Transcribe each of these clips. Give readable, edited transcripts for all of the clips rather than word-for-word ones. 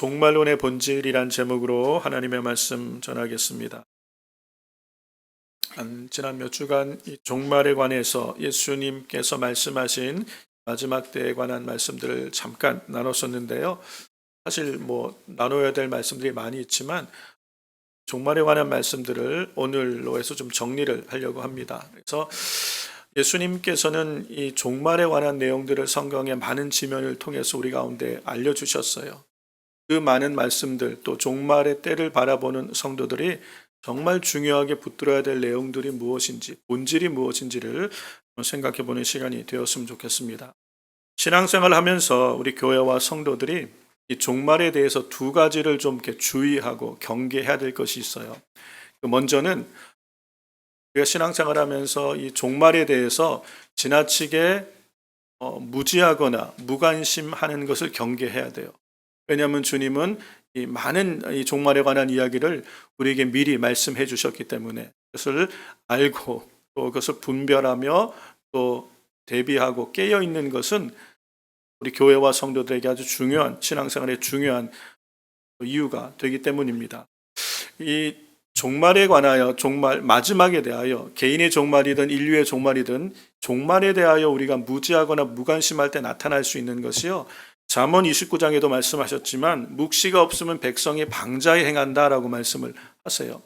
종말론의 본질이란 제목으로 하나님의 말씀 전하겠습니다. 지난 몇 주간 이 종말에 관해서 예수님께서 말씀하신 마지막 때에 관한 말씀들을 잠깐 나눴었는데요. 사실 나눠야 될 말씀들이 많이 있지만 종말에 관한 말씀들을 오늘로 해서 좀 정리를 하려고 합니다. 그래서 예수님께서는 이 종말에 관한 내용들을 성경의 많은 지면을 통해서 우리 가운데 알려주셨어요. 그 많은 말씀들, 또 종말의 때를 바라보는 성도들이 정말 중요하게 붙들어야 될 내용들이 무엇인지, 본질이 무엇인지를 생각해 보는 시간이 되었으면 좋겠습니다. 신앙생활을 하면서 우리 교회와 성도들이 이 종말에 대해서 두 가지를 좀 이렇게 주의하고 경계해야 될 것이 있어요. 먼저는 우리가 신앙생활을 하면서 이 종말에 대해서 지나치게 무지하거나 무관심하는 것을 경계해야 돼요. 왜냐하면 주님은 이 많은 이 종말에 관한 이야기를 우리에게 미리 말씀해 주셨기 때문에 그것을 알고 또 그것을 분별하며 또 대비하고 깨어 있는 것은 우리 교회와 성도들에게 아주 중요한 신앙생활에 중요한 이유가 되기 때문입니다. 이 종말에 관하여 종말 마지막에 대하여 개인의 종말이든 인류의 종말이든 종말에 대하여 우리가 무지하거나 무관심할 때 나타날 수 있는 것이요. 잠언 29장에도 말씀하셨지만 묵시가 없으면 백성이 방자에 행한다라고 말씀을 하세요.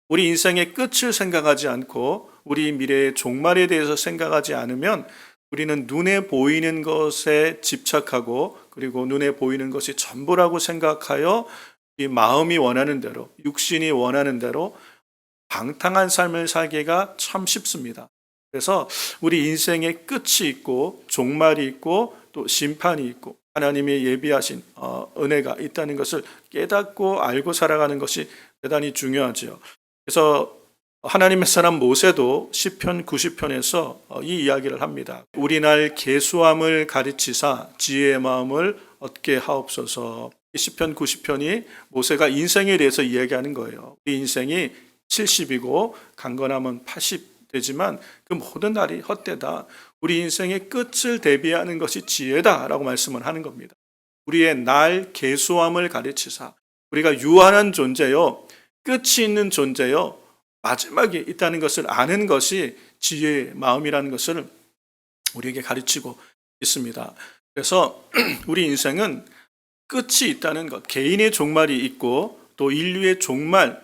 우리 인생의 끝을 생각하지 않고 우리 미래의 종말에 대해서 생각하지 않으면 우리는 눈에 보이는 것에 집착하고 그리고 눈에 보이는 것이 전부라고 생각하여 이 마음이 원하는 대로 육신이 원하는 대로 방탕한 삶을 살기가 참 쉽습니다. 그래서 우리 인생의 끝이 있고 종말이 있고 또 심판이 있고 하나님의 예비하신 은혜가 있다는 것을 깨닫고 알고 살아가는 것이 대단히 중요하죠. 그래서 하나님의 사람 모세도 시편 90편에서 이 이야기를 합니다. 우리 날 계수함을 가르치사 지혜의 마음을 얻게 하옵소서. 시편 90편이 모세가 인생에 대해서 이야기하는 거예요. 우리 인생이 70이고 강건하면 80 되지만 그 모든 날이 헛되다. 우리 인생의 끝을 대비하는 것이 지혜다라고 말씀을 하는 겁니다. 우리의 날 계수함을 가르치사. 우리가 유한한 존재요. 끝이 있는 존재요. 마지막에 있다는 것을 아는 것이 지혜의 마음이라는 것을 우리에게 가르치고 있습니다. 그래서 우리 인생은 끝이 있다는 것, 개인의 종말이 있고 또 인류의 종말,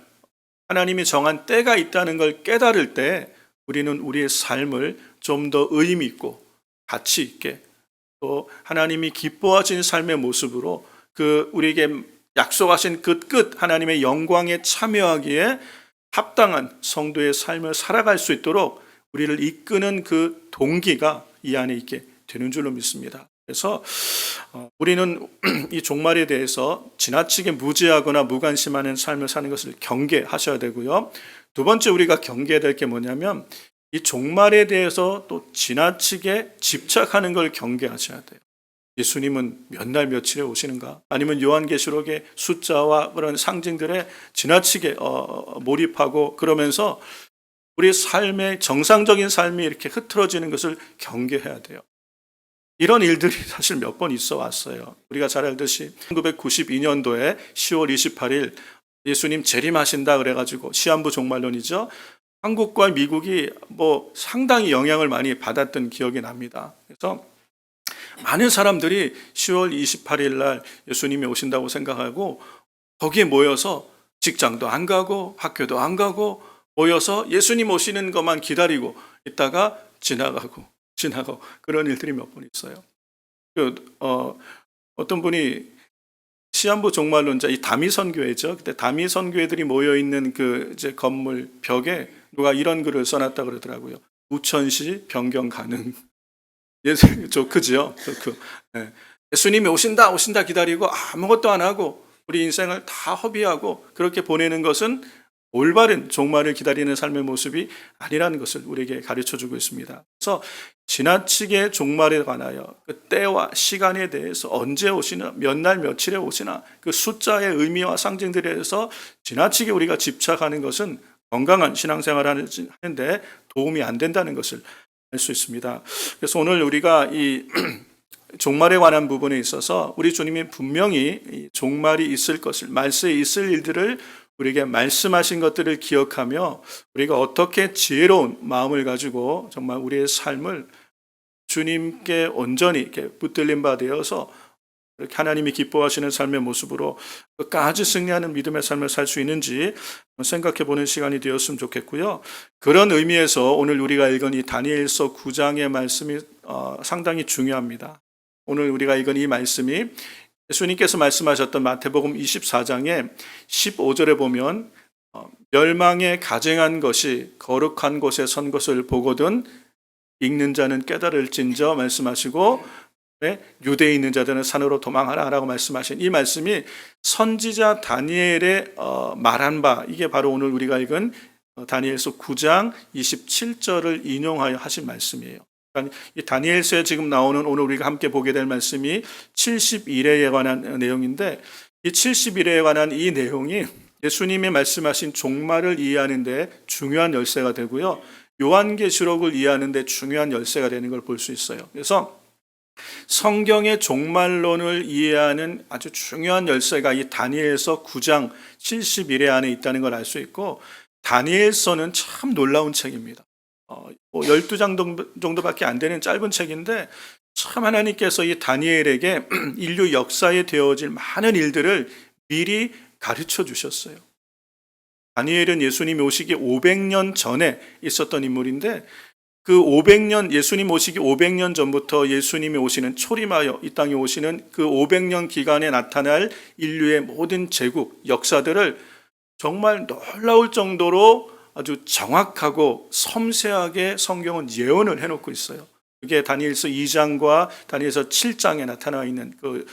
하나님이 정한 때가 있다는 걸 깨달을 때 우리는 우리의 삶을 좀 더 의미 있고 가치 있게 또 하나님이 기뻐하시는 삶의 모습으로 그 우리에게 약속하신 그 끝 하나님의 영광에 참여하기에 합당한 성도의 삶을 살아갈 수 있도록 우리를 이끄는 그 동기가 이 안에 있게 되는 줄로 믿습니다. 그래서 우리는 이 종말에 대해서 지나치게 무지하거나 무관심하는 삶을 사는 것을 경계하셔야 되고요. 두 번째 우리가 경계해야 될 게 뭐냐면 이 종말에 대해서 또 지나치게 집착하는 걸 경계하셔야 돼요. 예수님은 몇 날 며칠에 오시는가? 아니면 요한계시록의 숫자와 그런 상징들에 지나치게 몰입하고 그러면서 우리 삶의 정상적인 삶이 이렇게 흐트러지는 것을 경계해야 돼요. 이런 일들이 사실 몇 번 있어 왔어요. 우리가 잘 알듯이 1992년도에 10월 28일 예수님 재림하신다 그래가지고 시한부 종말론이죠. 한국과 미국이 상당히 영향을 많이 받았던 기억이 납니다. 그래서 많은 사람들이 10월 28일 날 예수님이 오신다고 생각하고 거기에 모여서 직장도 안 가고 학교도 안 가고 모여서 예수님 오시는 것만 기다리고 있다가 지나가고 그런 일들이 몇 번 있어요. 어떤 분이 시한부 종말론자 이 다미선교회죠. 그때 다미선교회들이 모여 있는 그 이제 건물 벽에 누가 이런 글을 써놨다 그러더라고요. 우천시 변경 가능. 그죠? 네. 예수님이 오신다 기다리고 아무것도 안 하고 우리 인생을 다 허비하고 그렇게 보내는 것은 올바른 종말을 기다리는 삶의 모습이 아니라는 것을 우리에게 가르쳐주고 있습니다. 그래서 지나치게 종말에 관하여 그 때와 시간에 대해서 언제 오시나 몇 날 며칠에 오시나 그 숫자의 의미와 상징들에 대해서 지나치게 우리가 집착하는 것은 건강한 신앙생활을 하는데 도움이 안 된다는 것을 알 수 있습니다. 그래서 오늘 우리가 이 종말에 관한 부분에 있어서 우리 주님이 분명히 이 종말이 있을 것을, 말세에 있을 일들을 우리에게 말씀하신 것들을 기억하며 우리가 어떻게 지혜로운 마음을 가지고 정말 우리의 삶을 주님께 온전히 이렇게 붙들린 바 되어서 이렇게 하나님이 기뻐하시는 삶의 모습으로 끝까지 승리하는 믿음의 삶을 살 수 있는지 생각해 보는 시간이 되었으면 좋겠고요. 그런 의미에서 오늘 우리가 읽은 이 다니엘서 9장의 말씀이 상당히 중요합니다. 오늘 우리가 읽은 이 말씀이 예수님께서 말씀하셨던 마태복음 24장의 15절에 보면 멸망에 가증한 것이 거룩한 곳에 선 것을 보거든 읽는 자는 깨달을진저 말씀하시고 유대에 있는 자들은 산으로 도망하라 라고 말씀하신 이 말씀이 선지자 다니엘의 말한 바, 이게 바로 오늘 우리가 읽은 다니엘서 9장 27절을 인용하여 하신 말씀이에요. 그러니까 이 다니엘서에 지금 나오는 오늘 우리가 함께 보게 될 말씀이 70일에 관한 내용인데, 이 70일에 관한 이 내용이 예수님이 말씀하신 종말을 이해하는 데 중요한 열쇠가 되고요, 요한계시록을 이해하는 데 중요한 열쇠가 되는 걸 볼 수 있어요. 그래서 성경의 종말론을 이해하는 아주 중요한 열쇠가 이 다니엘서 9장 70일에 안에 있다는 걸 알 수 있고, 다니엘서는 참 놀라운 책입니다. 12장 정도밖에 안 되는 짧은 책인데 참 하나님께서 이 다니엘에게 인류 역사에 되어질 많은 일들을 미리 가르쳐 주셨어요. 다니엘은 예수님이 오시기 500년 전에 있었던 인물인데, 그 500년, 예수님 오시기 500년 전부터 예수님이 오시는, 초림하여 이 땅에 오시는 그 500년 기간에 나타날 인류의 모든 제국, 역사들을 정말 놀라울 정도로 아주 정확하고 섬세하게 성경은 예언을 해놓고 있어요. 그게 다니엘서 2장과 다니엘서 7장에 나타나 있는 그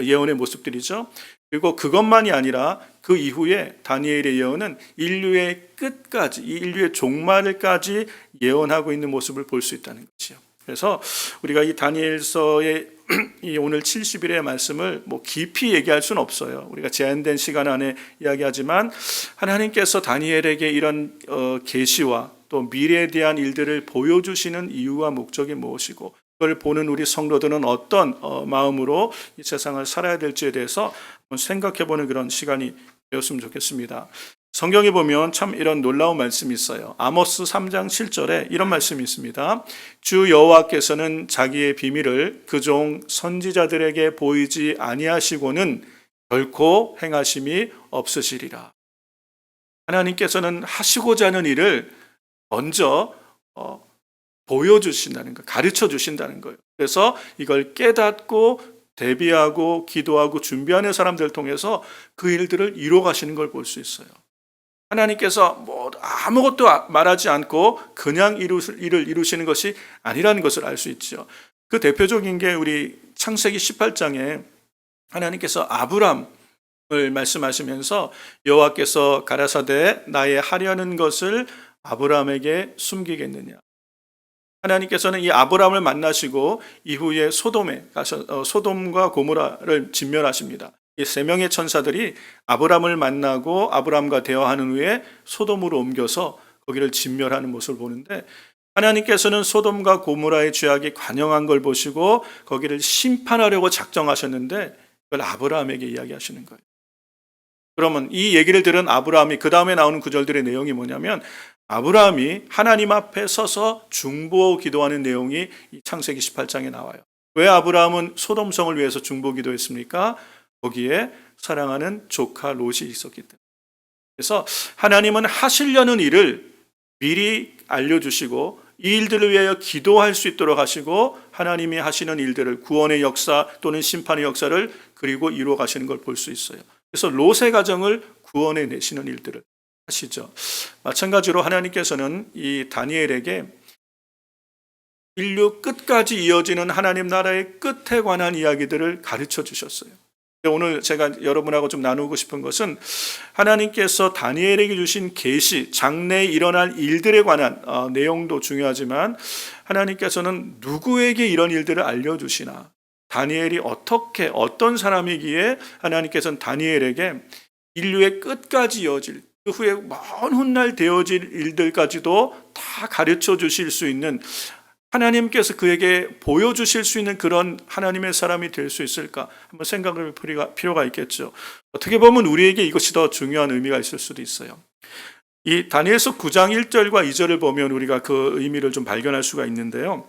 예언의 모습들이죠. 그리고 그것만이 아니라 그 이후에 다니엘의 예언은 인류의 끝까지, 이 인류의 종말까지 예언하고 있는 모습을 볼 수 있다는 거죠. 그래서 우리가 이 다니엘서의 이 오늘 70일의 말씀을 뭐 깊이 얘기할 수는 없어요. 우리가 제한된 시간 안에 이야기하지만 하나님께서 다니엘에게 이런 계시와 또 미래에 대한 일들을 보여주시는 이유와 목적이 무엇이고, 그걸 보는 우리 성도들은 어떤 마음으로 이 세상을 살아야 될지에 대해서 생각해보는 그런 시간이 되었으면 좋겠습니다. 성경에 보면 참 이런 놀라운 말씀이 있어요. 아모스 3장 7절에 이런 말씀이 있습니다. 주 여호와께서는 자기의 비밀을 그 종 선지자들에게 보이지 아니하시고는 결코 행하심이 없으시리라. 하나님께서는 하시고자 하는 일을 먼저 보여주신다는 거, 가르쳐 주신다는 거예요. 그래서 이걸 깨닫고 대비하고 기도하고 준비하는 사람들을 통해서 그 일들을 이루어 가시는 걸 볼 수 있어요. 하나님께서 뭐 아무것도 말하지 않고 그냥 일을 이루시는 것이 아니라는 것을 알 수 있죠. 그 대표적인 게 우리 창세기 18장에 하나님께서 아브람을 말씀하시면서 여호와께서 가라사대 나의 하려는 것을 아브람에게 숨기겠느냐. 하나님께서는 이 아브람을 만나시고 이후에 소돔에 가서 소돔과 고모라를 진멸하십니다. 이 세 명의 천사들이 아브람을 만나고 아브람과 대화하는 후에 소돔으로 옮겨서 거기를 진멸하는 모습을 보는데, 하나님께서는 소돔과 고모라의 죄악이 관영한 걸 보시고 거기를 심판하려고 작정하셨는데 그걸 아브람에게 이야기하시는 거예요. 그러면 이 얘기를 들은 아브람이, 그 다음에 나오는 구절들의 내용이 뭐냐면, 아브라함이 하나님 앞에 서서 중보 기도하는 내용이 이 창세기 18장에 나와요. 왜 아브라함은 소돔성을 위해서 중보 기도했습니까? 거기에 사랑하는 조카 롯이 있었기 때문에. 그래서 하나님은 하시려는 일을 미리 알려주시고 이 일들을 위하여 기도할 수 있도록 하시고, 하나님이 하시는 일들을, 구원의 역사 또는 심판의 역사를 그리고 이루어 가시는 걸 볼 수 있어요. 그래서 롯의 가정을 구원해 내시는 일들을 하시죠. 마찬가지로 하나님께서는 이 다니엘에게 인류 끝까지 이어지는 하나님 나라의 끝에 관한 이야기들을 가르쳐 주셨어요. 오늘 제가 여러분하고 좀 나누고 싶은 것은 하나님께서 다니엘에게 주신 계시, 장래에 일어날 일들에 관한 내용도 중요하지만, 하나님께서는 누구에게 이런 일들을 알려주시나, 다니엘이 어떻게, 어떤 사람이기에 하나님께서는 다니엘에게 인류의 끝까지 이어질, 그 후에 먼 훗날 되어질 일들까지도 다 가르쳐 주실 수 있는 하나님께서 그에게 보여주실 수 있는 그런 하나님의 사람이 될 수 있을까? 한번 생각할 필요가 있겠죠. 어떻게 보면 우리에게 이것이 더 중요한 의미가 있을 수도 있어요. 이 다니엘서 9장 1절과 2절을 보면 우리가 그 의미를 좀 발견할 수가 있는데요.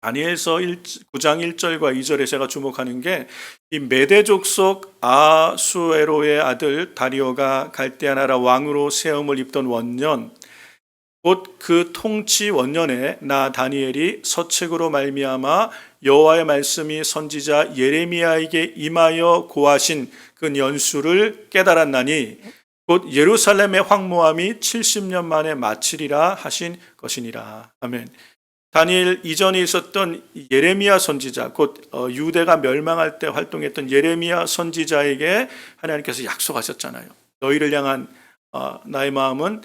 다니엘서 9장 1절과 2절에 제가 주목하는 게 이 메대 족속 아수에로의 아들 다리오가 갈대아 나라 왕으로 세움을 입던 원년, 곧 그 통치 원년에 나 다니엘이 서책으로 말미암아 여호와의 말씀이 선지자 예레미야에게 임하여 고하신 그 연수를 깨달았나니 곧 예루살렘의 황무함이 70년 만에 마치리라 하신 것이니라. 아멘. 다니엘 이전에 있었던 예레미야 선지자, 곧 유대가 멸망할 때 활동했던 예레미야 선지자에게 하나님께서 약속하셨잖아요. 너희를 향한 나의 마음을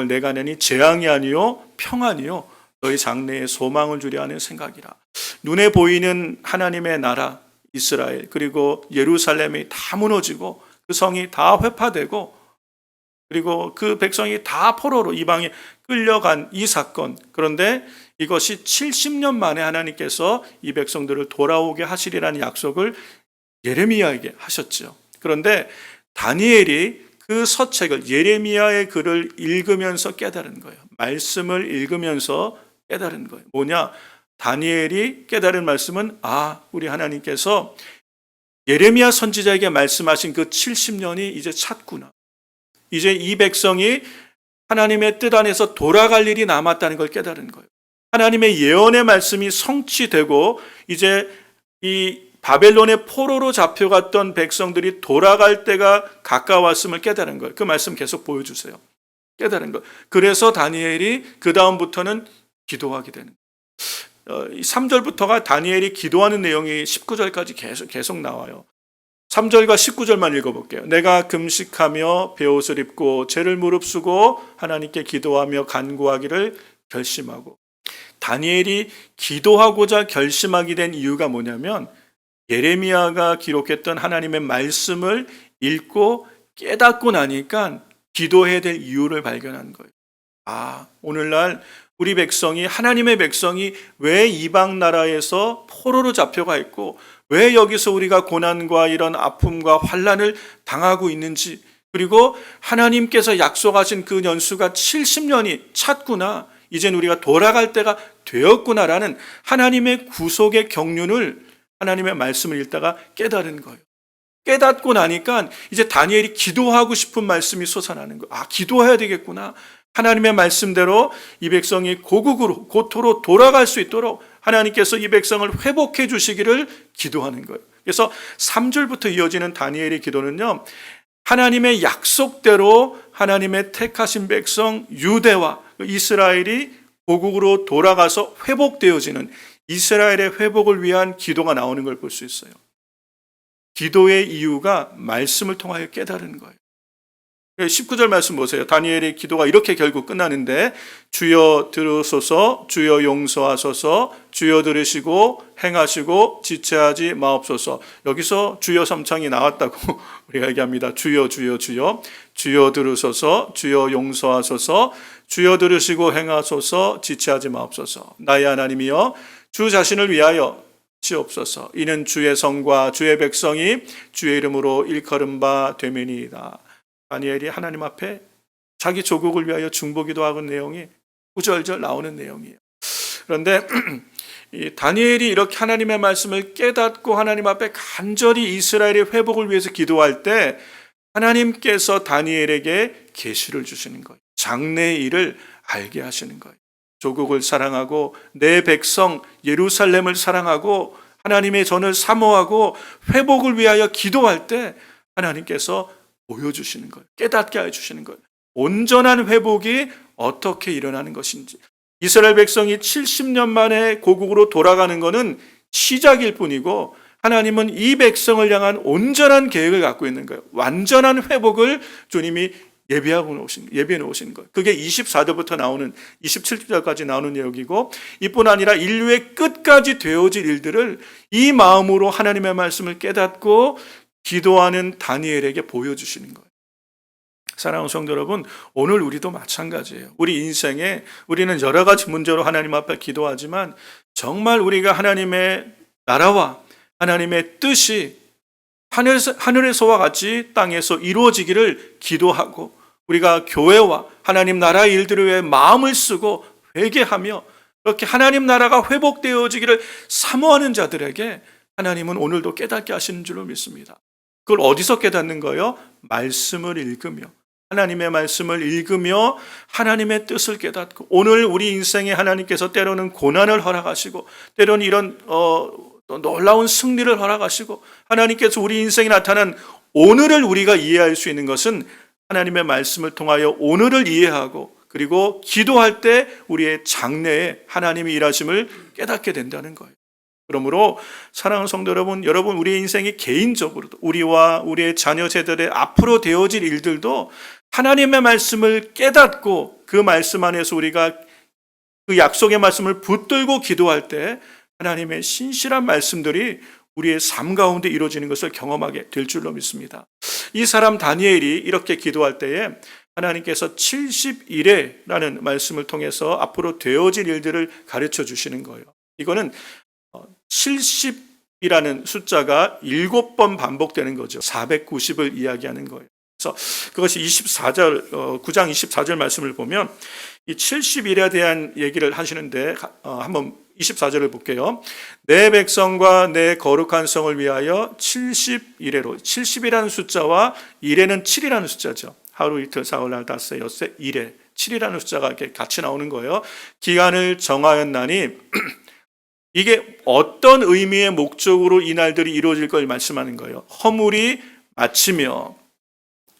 내가 내니 재앙이 아니요 평안이요 너희 장래에 소망을 주려 하는 생각이라. 눈에 보이는 하나님의 나라 이스라엘, 그리고 예루살렘이 다 무너지고 그 성이 다 회파되고 그리고 그 백성이 다 포로로 이방에 끌려간 이 사건, 그런데 이것이 70년 만에 하나님께서 이 백성들을 돌아오게 하시리라는 약속을 예레미야에게 하셨죠. 그런데 다니엘이 그 서책을, 예레미야의 글을 읽으면서 깨달은 거예요. 말씀을 읽으면서 깨달은 거예요. 뭐냐? 다니엘이 깨달은 말씀은 우리 하나님께서 예레미야 선지자에게 말씀하신 그 70년이 이제 찼구나. 이제 이 백성이 하나님의 뜻 안에서 돌아갈 일이 남았다는 걸 깨달은 거예요. 하나님의 예언의 말씀이 성취되고 이제 이 바벨론의 포로로 잡혀갔던 백성들이 돌아갈 때가 가까웠음을 깨달은 거예요. 그 말씀 계속 보여주세요. 깨달은 거예요. 그래서 다니엘이 그 다음부터는 기도하게 되는 거예요. 3절부터가 다니엘이 기도하는 내용이 19절까지 계속 나와요. 3절과 19절만 읽어볼게요. 내가 금식하며 베옷을 입고 죄를 무릅쓰고 하나님께 기도하며 간구하기를 결심하고. 다니엘이 기도하고자 결심하게 된 이유가 뭐냐면 예레미야가 기록했던 하나님의 말씀을 읽고 깨닫고 나니까 기도해야 될 이유를 발견한 거예요. 오늘날 우리 백성이, 하나님의 백성이 왜 이방 나라에서 포로로 잡혀가 있고 왜 여기서 우리가 고난과 이런 아픔과 환난을 당하고 있는지, 그리고 하나님께서 약속하신 그 연수가 70년이 찼구나, 이젠 우리가 돌아갈 때가 되었구나라는 하나님의 구속의 경륜을 하나님의 말씀을 읽다가 깨달은 거예요. 깨닫고 나니까 이제 다니엘이 기도하고 싶은 말씀이 솟아나는 거예요. 기도해야 되겠구나. 하나님의 말씀대로 이 백성이 고국으로, 고토로 돌아갈 수 있도록 하나님께서 이 백성을 회복해 주시기를 기도하는 거예요. 그래서 3절부터 이어지는 다니엘의 기도는요, 하나님의 약속대로 하나님의 택하신 백성 유대와 이스라엘이 고국으로 돌아가서 회복되어지는 이스라엘의 회복을 위한 기도가 나오는 걸 볼 수 있어요. 기도의 이유가 말씀을 통하여 깨달은 거예요. 19절 말씀 보세요. 다니엘의 기도가 이렇게 결국 끝나는데 주여 들으소서, 주여 용서하소서, 주여 들으시고 행하시고 지체하지 마옵소서. 여기서 주여 삼창이 나왔다고 우리가 얘기합니다. 주여 주여 주여, 주여 들으소서, 주여 용서하소서, 주여 들으시고 행하소서, 지체하지 마옵소서. 나의 하나님이여 주 자신을 위하여 지옵소서. 이는 주의 성과 주의 백성이 주의 이름으로 일컬음 바 되매니이다. 다니엘이 하나님 앞에 자기 조국을 위하여 중보기도 하는 내용이 구절절 나오는 내용이에요. 그런데 이 다니엘이 이렇게 하나님의 말씀을 깨닫고 하나님 앞에 간절히 이스라엘의 회복을 위해서 기도할 때 하나님께서 다니엘에게 계시를 주시는 거예요. 장래의 일을 알게 하시는 거예요. 조국을 사랑하고 내 백성 예루살렘을 사랑하고 하나님의 전을 사모하고 회복을 위하여 기도할 때 하나님께서 보여주시는 거예요. 깨닫게 해주시는 거예요. 온전한 회복이 어떻게 일어나는 것인지. 이스라엘 백성이 70년 만에 고국으로 돌아가는 것은 시작일 뿐이고 하나님은 이 백성을 향한 온전한 계획을 갖고 있는 거예요. 완전한 회복을 주님이 예비해 놓으신 거예요. 그게 24절부터 나오는 27절까지 나오는 내용이고, 이뿐 아니라 인류의 끝까지 되어질 일들을 이 마음으로 하나님의 말씀을 깨닫고 기도하는 다니엘에게 보여주시는 거예요. 사랑하는 성도 여러분, 오늘 우리도 마찬가지예요. 우리 인생에 우리는 여러 가지 문제로 하나님 앞에 기도하지만 정말 우리가 하나님의 나라와 하나님의 뜻이 하늘에서와 같이 땅에서 이루어지기를 기도하고 우리가 교회와 하나님 나라의 일들을 위해 마음을 쓰고 회개하며 그렇게 하나님 나라가 회복되어지기를 사모하는 자들에게 하나님은 오늘도 깨닫게 하시는 줄로 믿습니다. 그걸 어디서 깨닫는 거예요? 말씀을 읽으며 하나님의 말씀을 읽으며 하나님의 뜻을 깨닫고 오늘 우리 인생에 하나님께서 때로는 고난을 허락하시고 때로는 이런 놀라운 승리를 허락하시고 하나님께서 우리 인생에 나타난 오늘을 우리가 이해할 수 있는 것은 하나님의 말씀을 통하여 오늘을 이해하고 그리고 기도할 때 우리의 장래에 하나님이 일하심을 깨닫게 된다는 거예요. 그러므로 사랑하는 성도 여러분, 우리의 인생이 개인적으로도 우리와 우리의 자녀 세대의 앞으로 되어질 일들도 하나님의 말씀을 깨닫고 그 말씀 안에서 우리가 그 약속의 말씀을 붙들고 기도할 때 하나님의 신실한 말씀들이 우리의 삶 가운데 이루어지는 것을 경험하게 될 줄로 믿습니다. 이 사람 다니엘이 이렇게 기도할 때에 하나님께서 70일에라는 말씀을 통해서 앞으로 되어질 일들을 가르쳐 주시는 거예요. 이거는 70이라는 숫자가 7번 반복되는 거죠. 490을 이야기하는 거예요. 그래서 그것이 9장 24절 말씀을 보면 이 70일에 대한 얘기를 하시는데 한번 24절을 볼게요. 내 백성과 내 거룩한 성을 위하여 70일에로 70이라는 숫자와 1에는 7이라는 숫자죠. 하루 이틀 사흘 날 닷새 엿새 1에 7이라는 숫자가 이렇게 같이 나오는 거예요. 기간을 정하였나니 이게 어떤 의미의 목적으로 이 날들이 이루어질 걸 말씀하는 거예요. 허물이 마치며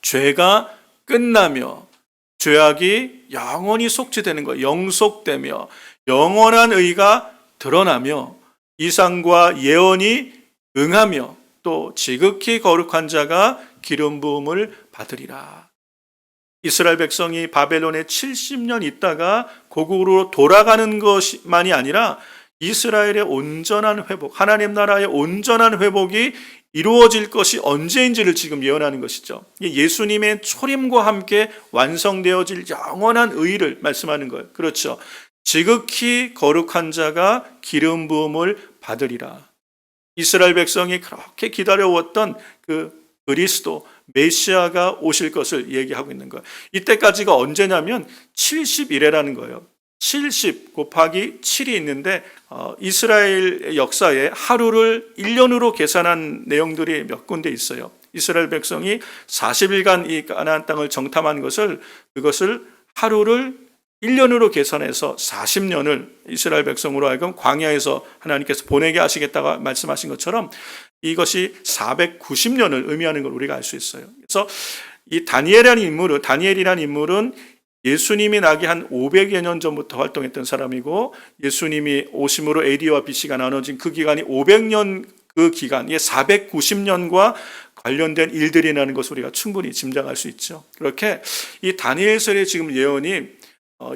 죄가 끝나며 죄악이 영원히 속죄되는 거예요. 영속되며 영원한 의가 드러나며 이상과 예언이 응하며 또 지극히 거룩한 자가 기름 부음을 받으리라. 이스라엘 백성이 바벨론에 70년 있다가 고국으로 돌아가는 것만이 아니라 이스라엘의 온전한 회복, 하나님 나라의 온전한 회복이 이루어질 것이 언제인지를 지금 예언하는 것이죠. 예수님의 초림과 함께 완성되어질 영원한 의를 말씀하는 거예요. 그렇죠. 지극히 거룩한 자가 기름 부음을 받으리라. 이스라엘 백성이 그렇게 기다려왔던 그 그리스도 메시아가 오실 것을 얘기하고 있는 거예요. 이때까지가 언제냐면 70일이라는 거예요. 70 곱하기 7이 있는데 이스라엘 역사에 하루를 1년으로 계산한 내용들이 몇 군데 있어요. 이스라엘 백성이 40일간 이 가나안 땅을 정탐한 그것을 하루를 1년으로 계산해서 40년을 이스라엘 백성으로 하여금 광야에서 하나님께서 보내게 하시겠다고 말씀하신 것처럼 이것이 490년을 의미하는 걸 우리가 알 수 있어요. 그래서 이 다니엘이라는 인물은 예수님이 나기 한 500여 년 전부터 활동했던 사람이고 예수님이 오심으로 AD와 BC가 나눠진 그 기간이 500년 그 기간, 490년과 관련된 일들이라는 것을 우리가 충분히 짐작할 수 있죠. 그렇게 이 다니엘서의 지금 예언이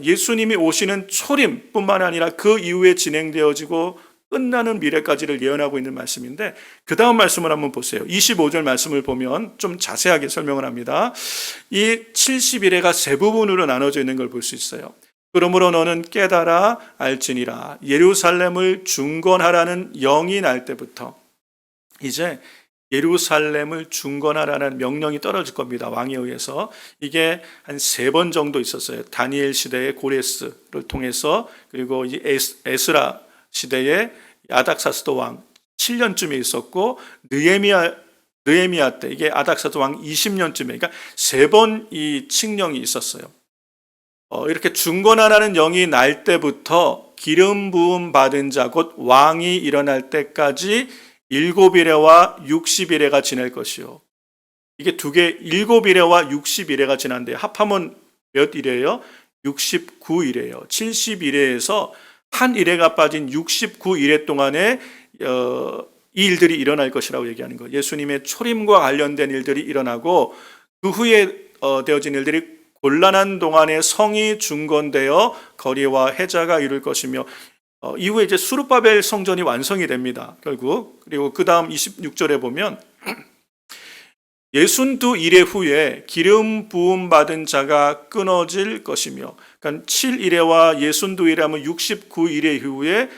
예수님이 오시는 초림뿐만 아니라 그 이후에 진행되어지고 끝나는 미래까지를 예언하고 있는 말씀인데 그 다음 말씀을 한번 보세요. 25절 말씀을 보면 좀 자세하게 설명을 합니다. 이 70일에가 세 부분으로 나눠져 있는 걸 볼 수 있어요. 그러므로 너는 깨달아 알지니라. 예루살렘을 중건하라는 영이 날 때부터 이제 예루살렘을 중건하라는 명령이 떨어질 겁니다. 왕에 의해서. 이게 한 3번 정도 있었어요. 다니엘 시대의 고레스를 통해서 그리고 이제 에스라 시대에 아닥사스도 왕 7년쯤에 있었고 느헤미야 때 이게 아닥사스도 왕 20년쯤에 그러니까 3번 이 칙령이 있었어요. 이렇게 중건하라는 영이 날 때부터 기름 부음 받은 자 곧 왕이 일어날 때까지 7일에와 60일에가 지낼 것이요. 이게 두 개 7일에와 60일에가 지난데 합하면 몇 일이에요? 69일이에요. 70일에서 한 일회가 빠진 69일회 동안에 이 일들이 일어날 것이라고 얘기하는 거예요. 예수님의 초림과 관련된 일들이 일어나고 그 후에 되어진 일들이 곤란한 동안에 성이 중건되어 거리와 해자가 이룰 것이며 이후에 이제 수르바벨 성전이 완성이 됩니다. 결국. 그리고 그 다음 26절에 보면 62일의 후에 기름 부음 받은 자가 끊어질 것이며, 그러니까 7일에와 62일에 하면 69일의 이후에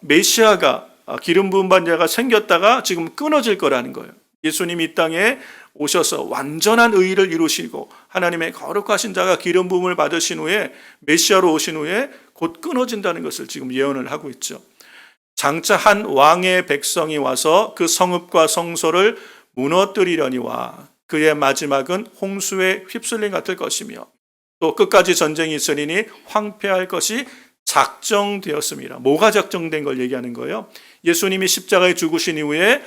메시아가 기름 부음 받은 자가 생겼다가 지금 끊어질 거라는 거예요. 예수님이 이 땅에 오셔서 완전한 의를 이루시고 하나님의 거룩하신 자가 기름 부음을 받으신 후에 메시아로 오신 후에 곧 끊어진다는 것을 지금 예언을 하고 있죠. 장차 한 왕의 백성이 와서 그 성읍과 성소를 무너뜨리려니와 그의 마지막은 홍수에 휩쓸림 같을 것이며 또 끝까지 전쟁이 있으리니 황폐할 것이 작정되었습니다. 뭐가 작정된 걸 얘기하는 거예요? 예수님이 십자가에 죽으신 이후에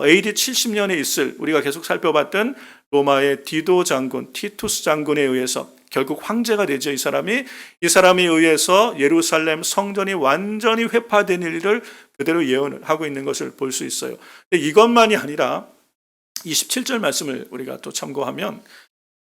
AD 70년에 있을 우리가 계속 살펴봤던 로마의 디도 장군, 티투스 장군에 의해서 결국 황제가 되죠. 이 사람에 의해서 예루살렘 성전이 완전히 회파된 일을 그대로 예언을 하고 있는 것을 볼 수 있어요. 근데 이것만이 아니라 27절 말씀을 우리가 또 참고하면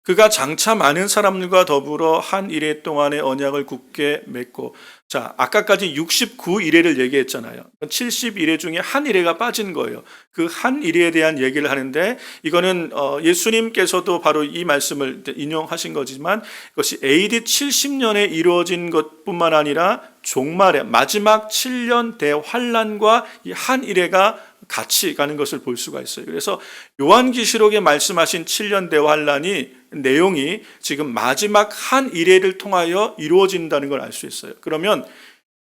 그가 장차 많은 사람들과 더불어 한 이래 동안의 언약을 굳게 맺고, 자, 아까까지 69일회를 얘기했잖아요. 70일회 중에 한 일회가 빠진 거예요. 그 한 일회에 대한 얘기를 하는데 이거는 예수님께서도 바로 이 말씀을 인용하신 거지만 이것이 AD 70년에 이루어진 것뿐만 아니라 종말의 마지막 7년 대환란과 이 한 일회가 같이 가는 것을 볼 수가 있어요. 그래서 요한계시록에 말씀하신 7년 대환란이 내용이 지금 마지막 한 일회를 통하여 이루어진다는 걸 알 수 있어요. 그러면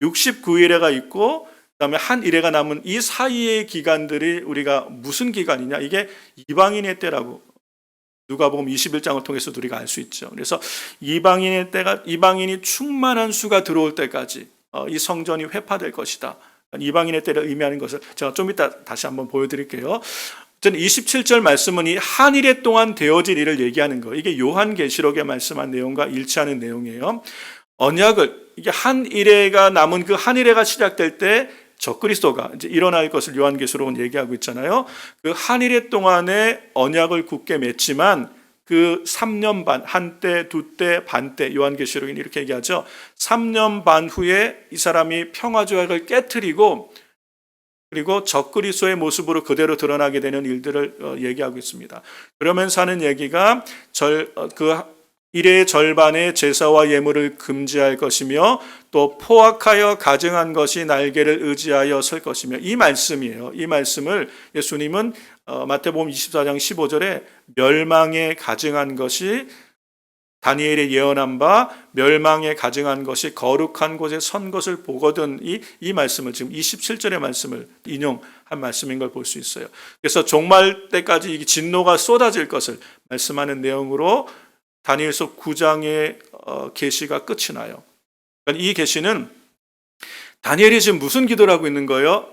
69일회가 있고 그다음에 한 일회가 남은 이 사이의 기간들이 우리가 무슨 기간이냐? 이게 이방인의 때라고 누가복음 21장을 통해서도 우리가 알 수 있죠. 그래서 이방인의 때가 이방인이 충만한 수가 들어올 때까지 이 성전이 회파될 것이다. 이방인의 때를 의미하는 것을 제가 좀 이따 다시 한번 보여드릴게요. 27절 말씀은 이 한 일회 동안 되어질 일을 얘기하는 거예요. 이게 요한계시록에 말씀한 내용과 일치하는 내용이에요. 언약을 이게 한 일회가 남은 그 한 일회가 시작될 때 적그리스도가 이제 일어날 것을 요한계시록은 얘기하고 있잖아요. 그 한 일회 동안의 언약을 굳게 맺지만 그 3년 반, 한때, 두때, 반때, 요한계시록은 이렇게 얘기하죠. 3년 반 후에 이 사람이 평화조약을 깨트리고 그리고 적그리스도의 모습으로 그대로 드러나게 되는 일들을 얘기하고 있습니다. 그러면서 하는 얘기가 그 일의 절반의 제사와 예물을 금지할 것이며 또 포악하여 가증한 것이 날개를 의지하여 설 것이며 이 말씀이에요. 이 말씀을 예수님은 마태복음 24장 15절에 멸망에 가증한 것이 다니엘이 예언한 바 멸망에 가증한 것이 거룩한 곳에 선 것을 보거든 이 말씀을 지금 27절의 말씀을 인용한 말씀인 걸 볼 수 있어요. 그래서 종말 때까지 이 진노가 쏟아질 것을 말씀하는 내용으로 다니엘서 9장의 계시가 끝이 나요. 그러니까 이 계시는 다니엘이 지금 무슨 기도를 하고 있는 거예요?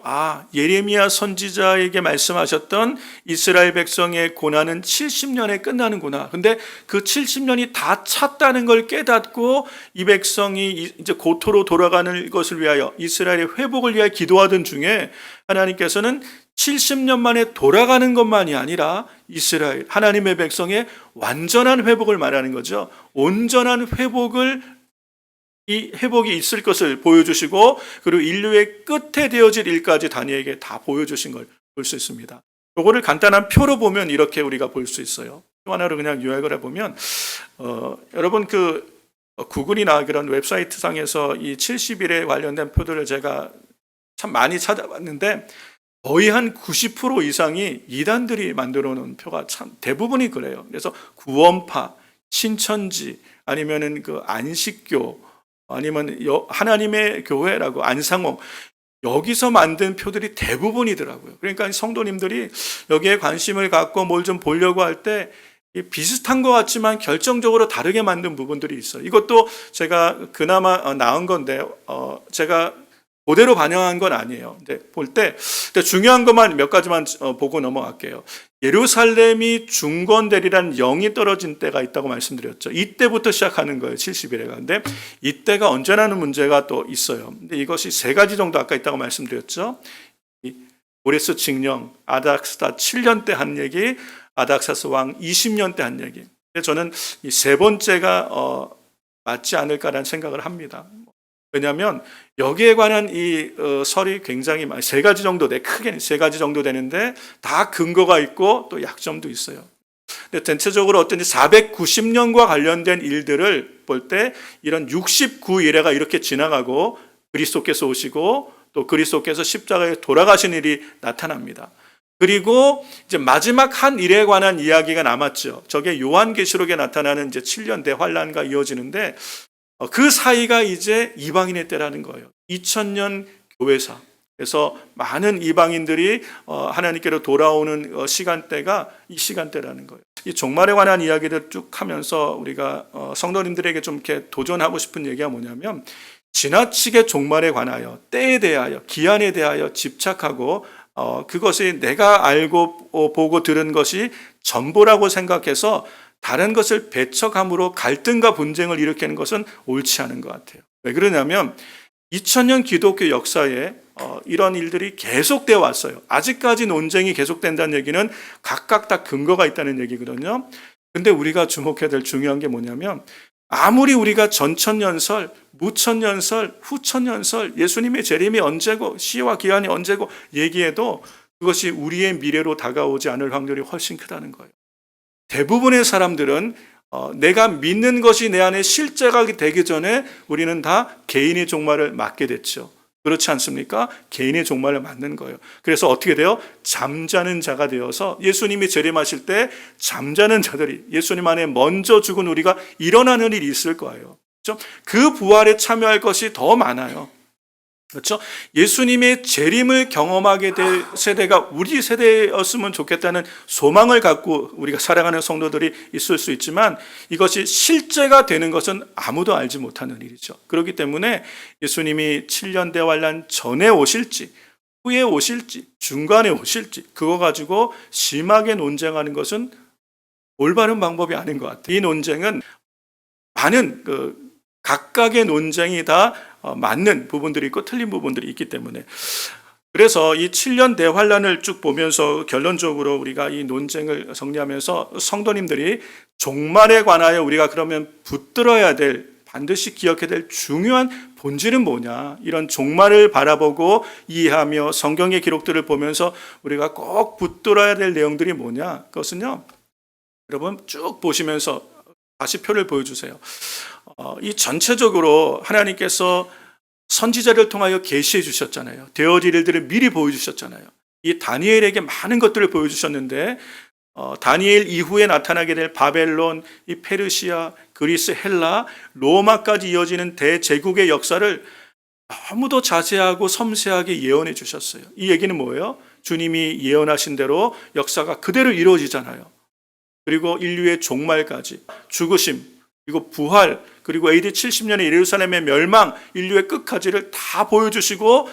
예레미야 선지자에게 말씀하셨던 이스라엘 백성의 고난은 70년에 끝나는구나. 근데 그 70년이 다 찼다는 걸 깨닫고 이 백성이 이제 고토로 돌아가는 것을 위하여 이스라엘의 회복을 위하여 기도하던 중에 하나님께서는 70년 만에 돌아가는 것만이 아니라 이스라엘, 하나님의 백성의 완전한 회복을 말하는 거죠. 온전한 이 회복이 있을 것을 보여주시고 그리고 인류의 끝에 되어질 일까지 다니엘에게 다 보여주신 걸 볼 수 있습니다. 이거를 간단한 표로 보면 이렇게 우리가 볼 수 있어요. 또 하나로 그냥 요약을 해보면 여러분 그 구글이나 그런 웹사이트 상에서 이 70일에 관련된 표들을 제가 참 많이 찾아봤는데 거의 한 90% 이상이 이단들이 만들어 놓은 표가 참 대부분이 그래요. 그래서 구원파, 신천지 아니면은 그 안식교 아니면 하나님의 교회라고 안상홍 여기서 만든 표들이 대부분이더라고요. 그러니까 성도님들이 여기에 관심을 갖고 뭘 좀 보려고 할 때 비슷한 것 같지만 결정적으로 다르게 만든 부분들이 있어요. 이것도 제가 그나마 나은 건데 제가 그대로 반영한 건 아니에요. 근데 볼 때 중요한 것만 몇 가지만 보고 넘어갈게요. 예루살렘이 중건되리란 영이 떨어진 때가 있다고 말씀드렸죠. 이때부터 시작하는 거예요. 70일에가. 근데 이때가 언제라는 문제가 또 있어요. 근데 이것이 세 가지 정도 아까 있다고 말씀드렸죠. 고레스 칙령, 아닥스다 7년 때 한 얘기, 아닥사스 왕 20년 때 한 얘기. 근데 저는 이 세 번째가 맞지 않을까라는 생각을 합니다. 왜냐하면 여기에 관한 이 설이 굉장히 많아요. 세 가지 정도 크게는 세 가지 정도 되는데 다 근거가 있고 또 약점도 있어요. 근데 전체적으로 어떤지 490년과 관련된 일들을 볼 때 이런 69일회가 이렇게 지나가고 그리스도께서 오시고 또 그리스도께서 십자가에 돌아가신 일이 나타납니다. 그리고 이제 마지막 한 일에 관한 이야기가 남았죠. 저게 요한계시록에 나타나는 이제 7년 대환란과 이어지는데 그 사이가 이제 이방인의 때라는 거예요. 2000년 교회사. 그래서 많은 이방인들이 하나님께로 돌아오는 시간대가 이 시간대라는 거예요. 이 종말에 관한 이야기를 쭉 하면서 우리가 성도님들에게 좀 이렇게 도전하고 싶은 얘기가 뭐냐면 지나치게 종말에 관하여 때에 대하여 기한에 대하여 집착하고 그것이 내가 알고 보고 들은 것이 전부라고 생각해서 다른 것을 배척함으로 갈등과 분쟁을 일으키는 것은 옳지 않은 것 같아요. 왜 그러냐면 2000년 기독교 역사에 이런 일들이 계속되어 왔어요. 아직까지 논쟁이 계속된다는 얘기는 각각 다 근거가 있다는 얘기거든요. 근데 우리가 주목해야 될 중요한 게 뭐냐면 아무리 우리가 전천년설, 무천년설, 후천년설, 예수님의 재림이 언제고 시와 기한이 언제고 얘기해도 그것이 우리의 미래로 다가오지 않을 확률이 훨씬 크다는 거예요. 대부분의 사람들은 내가 믿는 것이 내 안에 실제가 되기 전에 우리는 다 개인의 종말을 맞게 됐죠. 그렇지 않습니까? 개인의 종말을 맞는 거예요. 그래서 어떻게 돼요? 잠자는 자가 되어서 예수님이 재림하실 때 잠자는 자들이 예수님 안에 먼저 죽은 우리가 일어나는 일이 있을 거예요. 그렇죠? 그 부활에 참여할 것이 더 많아요. 그렇죠? 예수님의 재림을 경험하게 될 세대가 우리 세대였으면 좋겠다는 소망을 갖고 우리가 살아가는 성도들이 있을 수 있지만 이것이 실제가 되는 것은 아무도 알지 못하는 일이죠. 그렇기 때문에 예수님이 7년 대환란 전에 오실지 후에 오실지 중간에 오실지 그거 가지고 심하게 논쟁하는 것은 올바른 방법이 아닌 것 같아요. 이 논쟁은 많은 각각의 논쟁이 다 맞는 부분들이 있고 틀린 부분들이 있기 때문에 그래서 이 7년 대환란을 쭉 보면서 결론적으로 우리가 이 논쟁을 정리하면서 성도님들이 종말에 관하여 우리가 그러면 붙들어야 될 반드시 기억해야 될 중요한 본질은 뭐냐 이런 종말을 바라보고 이해하며 성경의 기록들을 보면서 우리가 꼭 붙들어야 될 내용들이 뭐냐 그것은요 여러분 쭉 보시면서 다시 표를 보여주세요. 이 전체적으로 하나님께서 선지자를 통하여 계시해 주셨잖아요. 되어질 일들을 미리 보여주셨잖아요. 이 다니엘에게 많은 것들을 보여주셨는데 다니엘 이후에 나타나게 될 바벨론, 이 페르시아, 그리스, 헬라, 로마까지 이어지는 대제국의 역사를 너무도 자세하고 섬세하게 예언해 주셨어요. 이 얘기는 뭐예요? 주님이 예언하신 대로 역사가 그대로 이루어지잖아요. 그리고 인류의 종말까지 죽으심 그리고 부활 그리고 AD 70년의 예루살렘의 멸망 인류의 끝까지를 다 보여주시고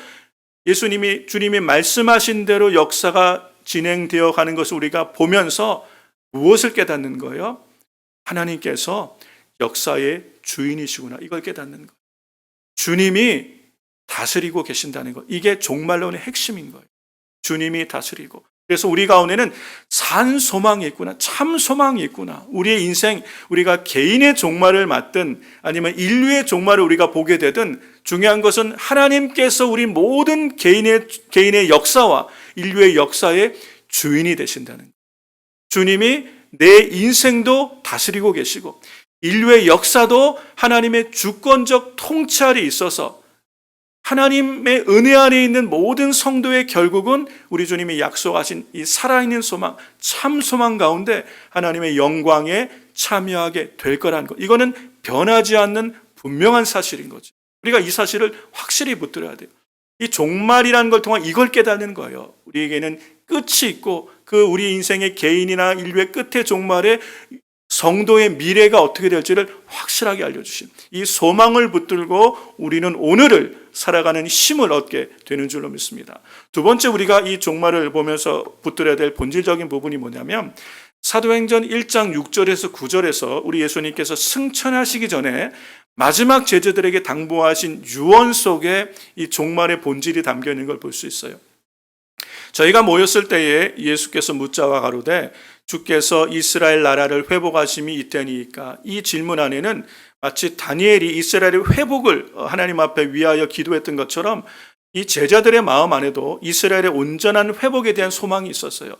주님이 말씀하신 대로 역사가 진행되어 가는 것을 우리가 보면서 무엇을 깨닫는 거예요? 하나님께서 역사의 주인이시구나 이걸 깨닫는 거예요. 주님이 다스리고 계신다는 것 이게 종말론의 핵심인 거예요. 주님이 다스리고 그래서 우리 가운데는 산 소망이 있구나, 참 소망이 있구나. 우리의 인생, 우리가 개인의 종말을 맞든 아니면 인류의 종말을 우리가 보게 되든 중요한 것은 하나님께서 우리 모든 개인의 역사와 인류의 역사의 주인이 되신다는 거예요. 주님이 내 인생도 다스리고 계시고 인류의 역사도 하나님의 주권적 통찰이 있어서 하나님의 은혜 안에 있는 모든 성도의 결국은 우리 주님이 약속하신 이 살아있는 소망, 참 소망 가운데 하나님의 영광에 참여하게 될 거라는 것. 이거는 변하지 않는 분명한 사실인 거죠. 우리가 이 사실을 확실히 붙들어야 돼요. 이 종말이라는 걸 통해 이걸 깨닫는 거예요. 우리에게는 끝이 있고 그 우리 인생의 개인이나 인류의 끝의 종말에 성도의 미래가 어떻게 될지를 확실하게 알려주신 이 소망을 붙들고 우리는 오늘을 살아가는 힘을 얻게 되는 줄로 믿습니다. 두 번째 우리가 이 종말을 보면서 붙들어야 될 본질적인 부분이 뭐냐면 사도행전 1장 6절에서 9절에서 우리 예수님께서 승천하시기 전에 마지막 제자들에게 당부하신 유언 속에 이 종말의 본질이 담겨 있는 걸 볼 수 있어요. 저희가 모였을 때에 예수께서 묻자와 가로되 주께서 이스라엘 나라를 회복하심이 이때니까. 이 질문 안에는 마치 다니엘이 이스라엘의 회복을 하나님 앞에 위하여 기도했던 것처럼 이 제자들의 마음 안에도 이스라엘의 온전한 회복에 대한 소망이 있었어요.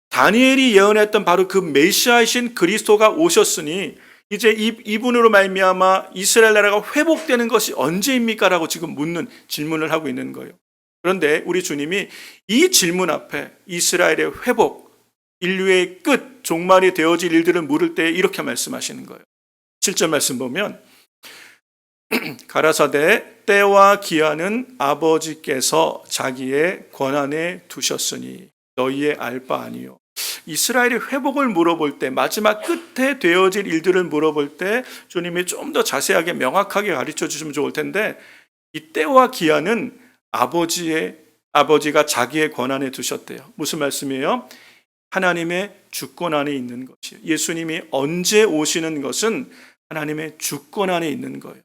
다니엘이 예언했던 바로 그 메시아이신 그리스도가 오셨으니 이제 이분으로 말미암아 이스라엘 나라가 회복되는 것이 언제입니까? 라고 지금 묻는 질문을 하고 있는 거예요. 그런데 우리 주님이 이 질문 앞에 이스라엘의 회복, 인류의 끝, 종말이 되어질 일들을 물을 때 이렇게 말씀하시는 거예요. 7절 말씀 보면 가라사대 때와 기한은 아버지께서 자기의 권한에 두셨으니 너희의 알 바 아니요. 이스라엘의 회복을 물어볼 때, 마지막 끝에 되어질 일들을 물어볼 때 주님이 좀 더 자세하게 명확하게 가르쳐 주시면 좋을 텐데, 이 때와 기한은 아버지가 자기의 권한에 두셨대요. 무슨 말씀이에요? 하나님의 주권 안에 있는 것이에요. 예수님이 언제 오시는 것은 하나님의 주권 안에 있는 거예요.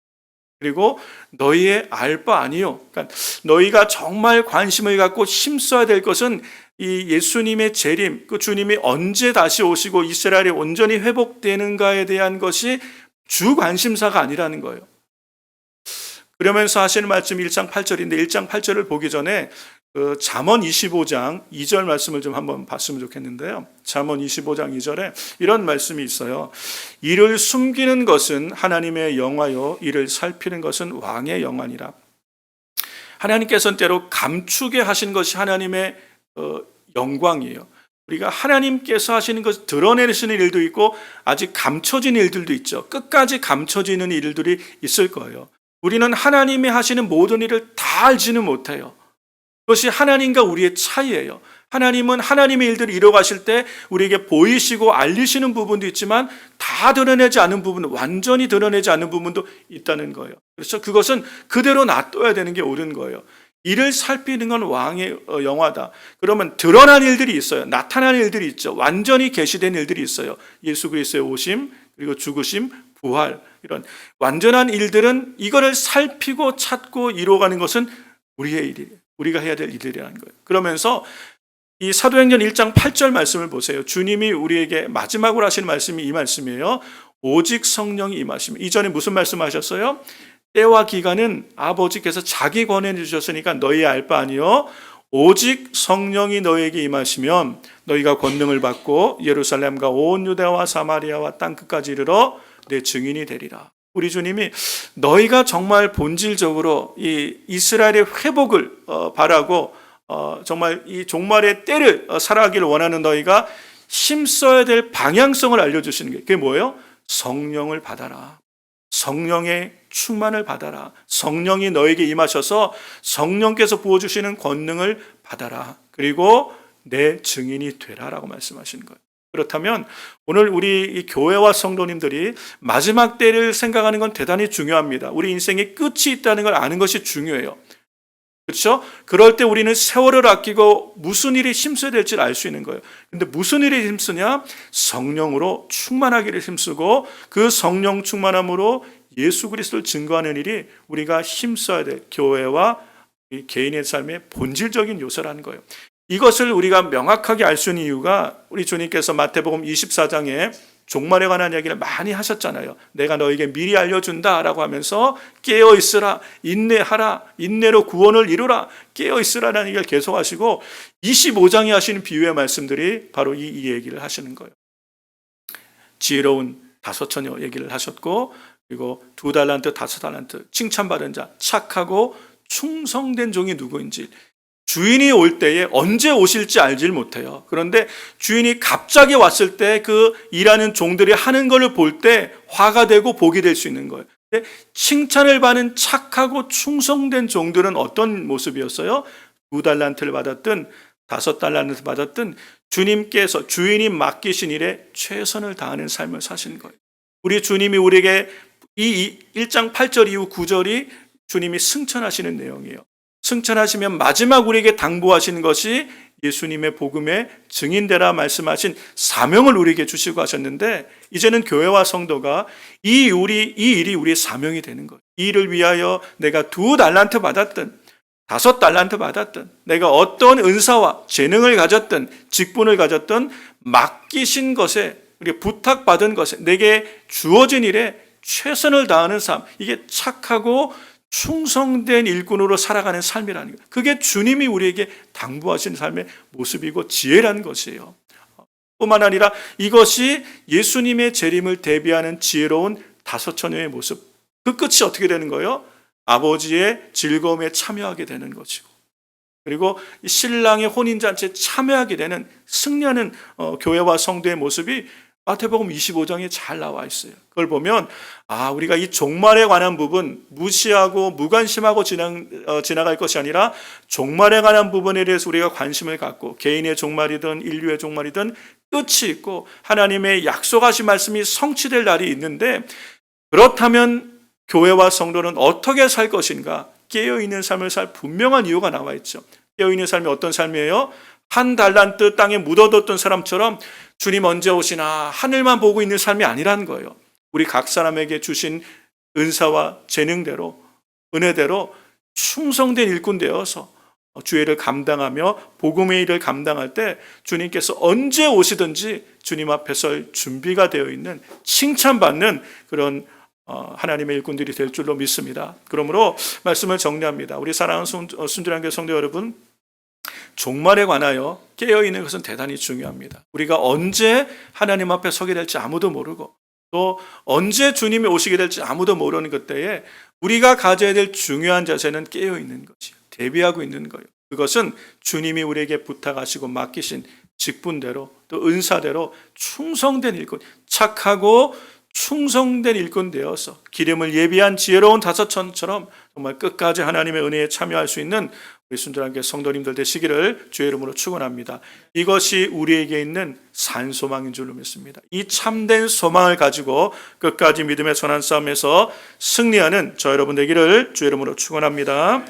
그리고 너희의 알 바 아니요. 그러니까 너희가 정말 관심을 갖고 힘써야 될 것은 이 예수님의 재림, 그 주님이 언제 다시 오시고 이스라엘이 온전히 회복되는가에 대한 것이 주 관심사가 아니라는 거예요. 그러면서 하시는 말씀 1장 8절인데 1장 8절을 보기 전에 그 잠언 25장 2절 말씀을 좀 한번 봤으면 좋겠는데요. 잠언 25장 2절에 이런 말씀이 있어요. 이를 숨기는 것은 하나님의 영화요, 이를 살피는 것은 왕의 영화니라. 하나님께서는 때로 감추게 하신 것이 하나님의 영광이에요. 우리가 하나님께서 하시는 것을 드러내시는 일도 있고 아직 감춰진 일들도 있죠. 끝까지 감춰지는 일들이 있을 거예요. 우리는 하나님이 하시는 모든 일을 다 알지는 못해요. 그것이 하나님과 우리의 차이예요. 하나님은 하나님의 일들을 이뤄가실 때 우리에게 보이시고 알리시는 부분도 있지만 다 드러내지 않은 부분, 완전히 드러내지 않은 부분도 있다는 거예요. 그래서 그것은 그대로 놔둬야 되는 게 옳은 거예요. 이를 살피는 건 왕의 영화다. 그러면 드러난 일들이 있어요. 나타난 일들이 있죠. 완전히 계시된 일들이 있어요. 예수 그리스도의 오심, 그리고 죽으심, 부활, 이런 완전한 일들은 이거를 살피고 찾고 이루어가는 것은 우리의 일이에요. 우리가 해야 될 일이라는 거예요. 그러면서 이 사도행전 1장 8절 말씀을 보세요. 주님이 우리에게 마지막으로 하시는 말씀이 이 말씀이에요. 오직 성령이 임하시면. 이전에 무슨 말씀하셨어요? 때와 기간은 아버지께서 자기 권한에 주셨으니까 너희 알 바 아니요. 오직 성령이 너에게 임하시면 너희가 권능을 받고 예루살렘과 온 유대와 사마리아와 땅끝까지 이르러 내 증인이 되리라. 우리 주님이 너희가 정말 본질적으로 이 이스라엘의 회복을 바라고 정말 이 종말의 때를 살아가기를 원하는 너희가 힘써야 될 방향성을 알려주시는 게 그게 뭐예요? 성령을 받아라. 성령의 충만을 받아라. 성령이 너에게 임하셔서 성령께서 부어주시는 권능을 받아라. 그리고 내 증인이 되라라고 말씀하시는 거예요. 그렇다면 오늘 우리 이 교회와 성도님들이 마지막 때를 생각하는 건 대단히 중요합니다. 우리 인생의 끝이 있다는 걸 아는 것이 중요해요. 그렇죠? 그럴 때 우리는 세월을 아끼고 무슨 일이 힘써야 될지를 알 수 있는 거예요. 근데 무슨 일이 힘쓰냐? 성령으로 충만하기를 힘쓰고 그 성령 충만함으로 예수 그리스도를 증거하는 일이 우리가 힘써야 될 교회와 개인의 삶의 본질적인 요소라는 거예요. 이것을 우리가 명확하게 알 수 있는 이유가 우리 주님께서 마태복음 24장에 종말에 관한 이야기를 많이 하셨잖아요. 내가 너에게 미리 알려준다라고 하면서 깨어있으라, 인내하라, 인내로 구원을 이루라, 깨어있으라라는 얘기를 계속 하시고 25장에 하시는 비유의 말씀들이 바로 이 얘기를 하시는 거예요. 지혜로운 5처녀 얘기를 하셨고 그리고 2달란트, 5달란트 칭찬받은 자, 착하고 충성된 종이 누구인지 주인이 올 때에 언제 오실지 알질 못해요. 그런데 주인이 갑자기 왔을 때 그 일하는 종들이 하는 것을 볼 때 화가 되고 복이 될 수 있는 거예요. 근데 칭찬을 받은 착하고 충성된 종들은 어떤 모습이었어요? 2달란트를 받았든 5달란트를 받았든 주님께서 주인이 맡기신 일에 최선을 다하는 삶을 사시는 거예요. 우리 주님이 우리에게 이 1장 8절 이후 9절이 주님이 승천하시는 내용이에요. 승천하시면 마지막 우리에게 당부하신 것이 예수님의 복음의 증인되라 말씀하신 사명을 우리에게 주시고 하셨는데 이제는 교회와 성도가 이 일이 우리의 사명이 되는 거예요. 이 일을 위하여 내가 2달란트 받았든 5달란트 받았든 내가 어떤 은사와 재능을 가졌든 직분을 가졌든 맡기신 것에 우리가 부탁받은 것에 내게 주어진 일에 최선을 다하는 삶, 이게 착하고 충성된 일꾼으로 살아가는 삶이라는 것. 그게 주님이 우리에게 당부하신 삶의 모습이고 지혜라는 것이에요. 뿐만 아니라 이것이 예수님의 재림을 대비하는 지혜로운 5 처녀의 모습. 그 끝이 어떻게 되는 거예요? 아버지의 즐거움에 참여하게 되는 것이고, 그리고 신랑의 혼인잔치에 참여하게 되는 승리하는 교회와 성도의 모습이 마태복음 25장에 잘 나와 있어요. 그걸 보면 우리가 이 종말에 관한 부분 무시하고 무관심하고 지나갈 것이 아니라 종말에 관한 부분에 대해서 우리가 관심을 갖고 개인의 종말이든 인류의 종말이든 끝이 있고 하나님의 약속하신 말씀이 성취될 날이 있는데, 그렇다면 교회와 성도는 어떻게 살 것인가? 깨어있는 삶을 살 분명한 이유가 나와 있죠. 깨어있는 삶이 어떤 삶이에요? 1 달란트 땅에 묻어뒀던 사람처럼 주님 언제 오시나 하늘만 보고 있는 삶이 아니라는 거예요. 우리 각 사람에게 주신 은사와 재능대로, 은혜대로 충성된 일꾼 되어서 주의 일을 감당하며 복음의 일을 감당할 때 주님께서 언제 오시든지 주님 앞에 설 준비가 되어 있는, 칭찬받는 그런 하나님의 일꾼들이 될 줄로 믿습니다. 그러므로 말씀을 정리합니다. 우리 사랑하는 순전한 교회 성도 여러분, 종말에 관하여 깨어있는 것은 대단히 중요합니다. 우리가 언제 하나님 앞에 서게 될지 아무도 모르고, 또 언제 주님이 오시게 될지 아무도 모르는 그때에 우리가 가져야 될 중요한 자세는 깨어있는 것이에요. 대비하고 있는 거예요. 그것은 주님이 우리에게 부탁하시고 맡기신 직분대로 또 은사대로 충성된 일꾼, 착하고 충성된 일꾼 되어서 기름을 예비한 지혜로운 5 처녀처럼 정말 끝까지 하나님의 은혜에 참여할 수 있는 우리 순전한 교회 성도님들 되시기를 주의 이름으로 축원합니다. 이것이 우리에게 있는 산소망인 줄로 믿습니다. 이 참된 소망을 가지고 끝까지 믿음의 선한 싸움에서 승리하는 저 여러분 되기를 주의 이름으로 축원합니다.